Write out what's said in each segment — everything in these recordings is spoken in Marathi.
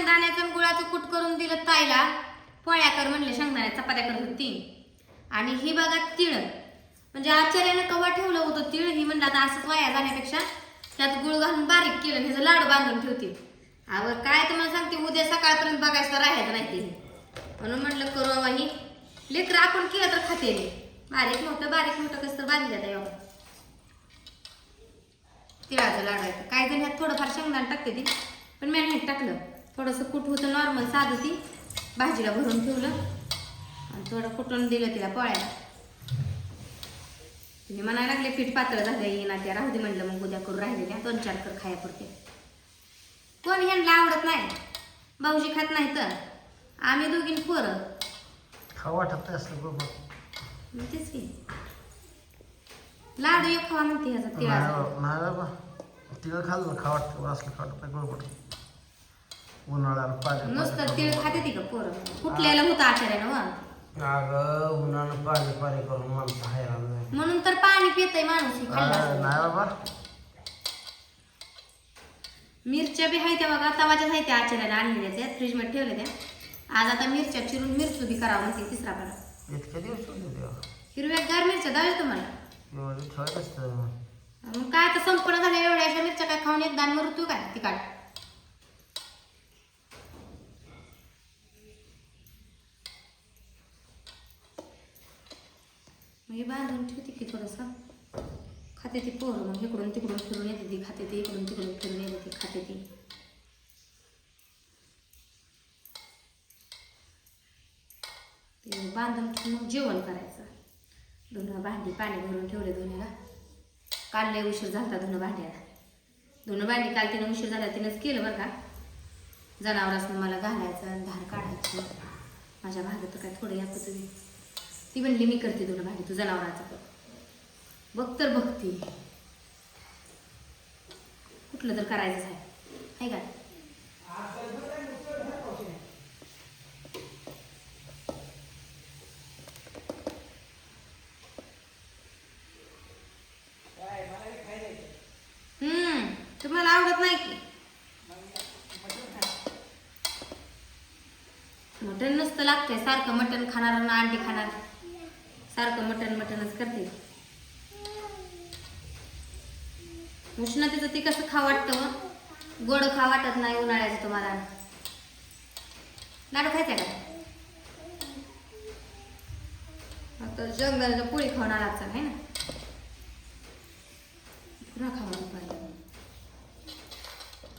शेंगदाण्याचं आणि गुळाचं कूट करून दिलं ताईला. पोळ्या कर म्हणले, शेंगदाण्या चपात्या करत होती. आणि ही बघा तीळ, म्हणजे आचार्यानं कवा ठेवलं होतं तीळ, ही म्हणलं आता असंच वाया जाण्यापेक्षा त्यात गुळ घालून बारीक केलं, ह्याचं लाडू बांधून ठेवते. अव काय तुम्हाला सांगते, उद्या सकाळपर्यंत बघायचं राहायचं नाही ते, म्हणून म्हटलं करू बाबा. ही लेकर आपण केलं तर खाते, बारीक मोठं कसं तर बांधलं जातं. तिळाचं लाडू आहे. काय जण ह्यात थोडंफार शेंगदाणा टाकते ती, पण मी ह्यात टाकलं थोडंसं कूट होतं नॉर्मल साधं, ती भाजीला भरून ठेवलं आणि थोडं कुटून दिलं तिला पोळ्याला. तिने म्हणायला लागले पीठ पातळ झालं येईना, त्या राहू दे म्हणलं, मग उद्या करू राहिलेल्या 2-4 कर खाया पुरते. कोण ह्यांना आवडत नाही, भाऊजी खात नाही, तर आम्ही दोघींनी पोरं खाऊ वाटत असलं बरोबर. तेच की लाडू एक खावा म्हणते ह्याचा तिळाचा. नाही बाबा, तिळ खाल्लं खाऊ वाटतं, असलं खाऊ वाटत बरोबर. उन्हाळ्याला पाणी नुसतं तिळ खाते ती का पोरं? कुठल्याला होतं आचार्यानं व अगं उन्हाळ्याला पाणी करून मला हैराण नाही. म्हणून तर पाणी पितय माणूस. नाही बाबा, मिरच्या बी आहे त्या बघा, तवाच्याच आहे त्या आचार्याला आणलेल्या, त्या फ्रीजमध्ये ठेवल्या त्या. आज आता मिरच्या चिरून मिरची बी करावं म्हणते, तिसरा पाला. इतक्या दिवस होते हिरव्यागार मिरच्या द्याव्या तुम्हाला. एवढं ठेवायचं असतं. मग काय आता संपूर्ण झाल्या एवढ्या अशा मिरच्या, काय खाऊन एकदा मरतो काय तिकाट. मग बांधून ठेवते की थोडंसं, खाते ती पोरं. मग इकडून तिकडून फिरून येते ती, खाते ती इकडून तिकडून फिरून येते ती, खाते ती. ते बांधून मग जेवण करायचं. धुणं भांडी पाणी भरून ठेवले धुण्याला. काल लय उशीर झाला धुणं भांड्याला. धुणं भांडी काल तिनं उशीर झाला, तिनंच केलं बरं का. जनावरांना मला घालायचं आणि धार काढायचं. माझ्या भागात तर काय थोडं या तुम्ही. ती म्हणली मी करते धुणं भांडी, तू जनावरांचं कर. बघ तर बघती, कुठलं तर करायचंच आहे का. तुम्हाला आवडत नाही की मटण? नसतं लागतंय सारखं मटण खाणार ना अंडी खाणार, सारखं मटणच करते. उष्णतेचं ते कसं खा वाटतं, गोड खा वाटत नाही उन्हाळ्याचं. तुम्हाला लाडू खायचा का? आता जंगलाला पोळी खाऊन आलाच आहे ना, पुन्हा खाऊन पाहिजे.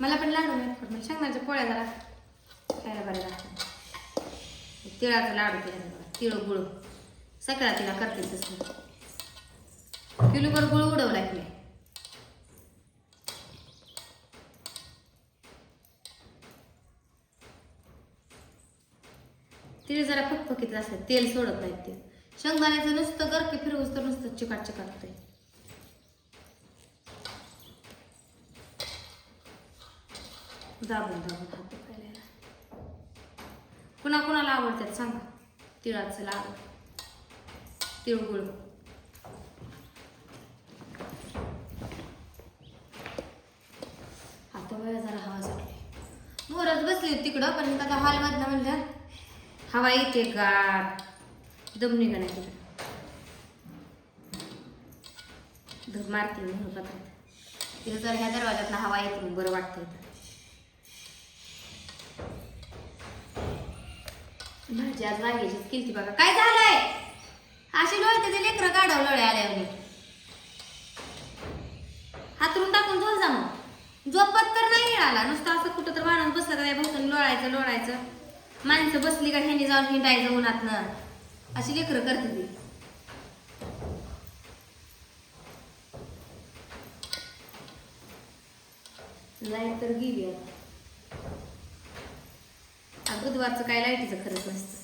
मला पण लाडू नाही आवडत, मला शेंगदाण्याच्या पोळ्या जरा खायला बरं लागतं. तिळाचा लाडू केला, तिळ गुळ सगळ्या तिला करते तसं. किलोभर गुळ उडवला की तिळ जरा फकफकीत असतात, तेल सोडत नाहीत ते. शेंगदाण्याचं नुसतं गरके फिरवूस तर नुसतं चिकाट होतंय. दाबून हात दुखायला. कुणाला आवडतात सांगा तिळाचं लाडू, तिळगुळ. आता वेळ जरा हवा सुटली, मोरच बसली तिकडं, पण आता हॉलमधनं म्हणलं हवा येते गार, दम निघा नाही तिकडं, धग मारते म्हणून पत्रात. तिथं जर ह्या दरवाज्यातनं हवा येते मग बरं वाटतं. भाजी आज वांग्याचीच केलती बघा. काय झालंय अशी लोळते ते लेकरं काढव लोळे आल्यावर. हातरून टाकून झोल जा, मग झोपत तर नाही मिळाला. नुसतं असं कुठं तर माणूस बसलं का भोवतून लोळायचं. माणसं बसली का ह्यांनी जाऊन हिंडायचं उन्हातनं, अशी लेकरं करते ती. लाईट तर गेली आता. बुधवारचं काय लाईटीचं खरंच नसतं.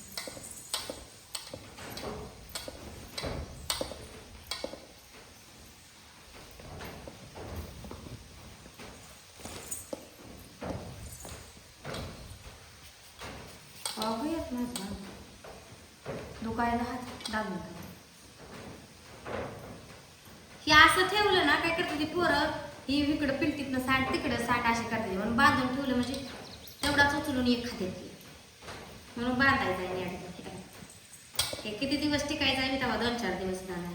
दुखायला हात दाबून. हे असं ठेवलं ना काय करते ती पोरं, ही इकडं पिलटीतनं साठ तिकडं साठ असे करते, म्हणून बांधून ठेवलं म्हणजे तेवढाच उचलून एक खाते ती म्हणून बांधायचं आहे नीट. हे किती दिवस टिकायचं आहे मी तेव्हा 2-4 दिवस जाणार.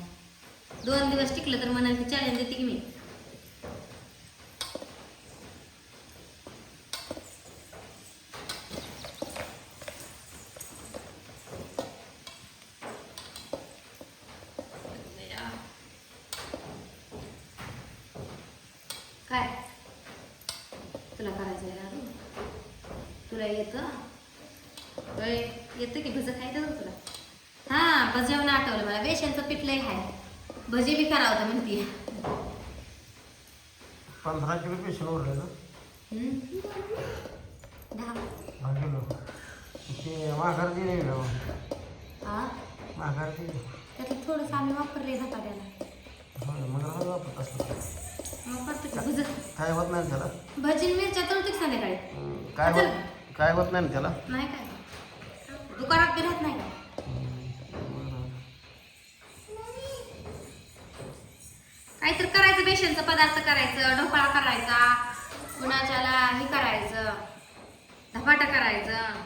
2 दिवस टिकलं तर म्हणाल की चॅलेंज देते की मी. काय तुला करायचं आहे लाडू? तुला येतं? येतं की भजं खायचं तुला? हा भजेवून आठवलं मला, बेसनचं पीठ लय आहे, भजी बी करा होतं म्हणते. 15 किलो बेसन उरले ना. 10 किलो ते माघार दिले ना. हा माघार दिली. त्यातलं थोडंसं आम्ही वापरले धपाट्याला. होय मग राहू वापरत असलं. वापरतो की भजं. काय होत नाही त्याला. भजी मिरच्या तळते संध्याकाळी. काय होत नाही त्याला. नाही काय दुकानात बी राहत नाही का? काहीतरी करायचं, बेसनचा पदार्थ करायचं, ढोकळा करायचा, कुणाच्याला हे करायचं, धपाटा करायचं.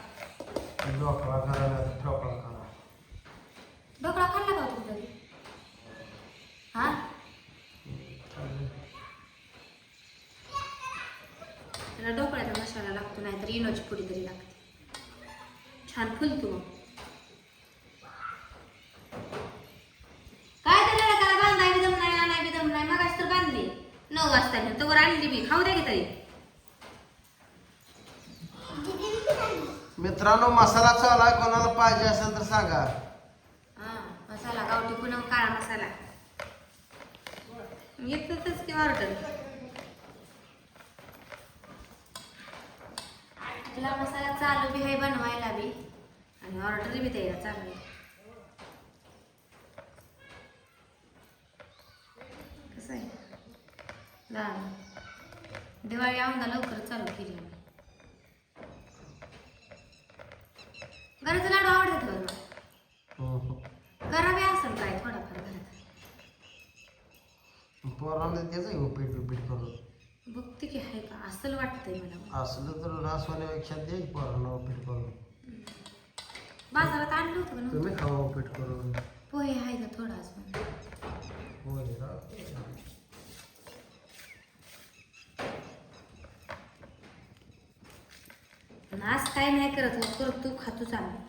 ढोकळा करायला ढोकळा करा. ढोकळा खाल्ला का तुम्ही कधी? हा त्याला ढोकळ्याचा मसाला लागतो, नाही तर इनोची पुडी तरी लागते. छान फुलतो मग. काय त्याला त्याला बांधाय बी दम नाही, आणाय बी दम नाही. मगाच तर बांधली 9 वाजता मी तोवर आणली बी. खाऊ द्या की तरी. मित्रांनो मसाला चालू आहे, कोणाला पाहिजे असेल तर सांगा. हा मसाला गावठी पूनम काळा मसाला येतच की ऑर्डर. आपला मसाला चालू बी आहे बनवायला बी आणि ऑर्डर बी द्यायला चालू आहे. कसं आहे लाडू दिवाळी औंधा लवकर चालू केली. घराचं लाडू आवडतात बघ. करावे असेल काय थोडाफार घरात. पोरांना त्याचं उपीट बिपीट करून बघते की आहे का असं वाटतंय मला. असलं तर नासवाल्यापेक्षा दे पोरांना उपीट करून. बाजारात आणलं होतं ना तुम्ही खावा उपीट करून. पोहे आहे का थोडा अजून. होय नाच काय नाही करत हो, करत तू खातो चांगलं.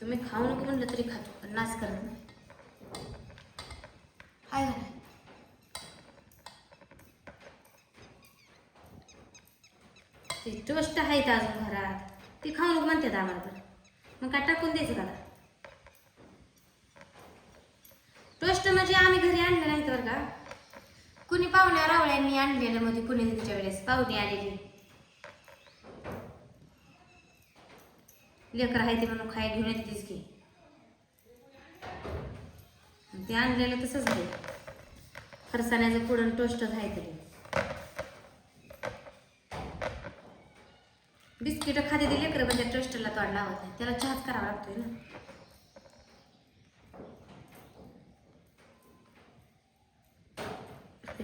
तुम्ही खाऊ नको म्हणलं तरी खातो, पण नाच करत नाही. हाय का नाही? ते टोस्ट आहेत अजून घरात, ती खाऊ नको म्हणतात आम्हाला. तर मग काय टाकून द्यायचं का? टोस्ट म्हणजे आम्ही घरी आणलं नाही तर का कुणी पाहुण्या रावळ्यांनी आणलेलं मध्ये कुणी तिच्या वेळेस पाहुणी आलेली लेकर आहे ते म्हणून खाय घेऊन येतेच की. ते आणलेलं तसंच आहे, फरसाण्याचं पुरण टोस्टच आहे तरी. बिस्किट खाते ते लेकर म्हणजे टोस्टरला तोड लावत नाही, त्याला चहाच करावा लागतोय ना.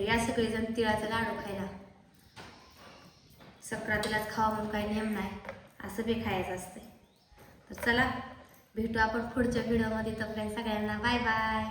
या सगळेजण तिळाचं लाडू खायला सक्रातीलाच खावा म्हणून काही नियम नाही, असं बी खायचं असतंय. तर चला भेटू आपण पुढच्या व्हिडिओमध्ये. तोपर्यंत सगळ्यांना बाय बाय.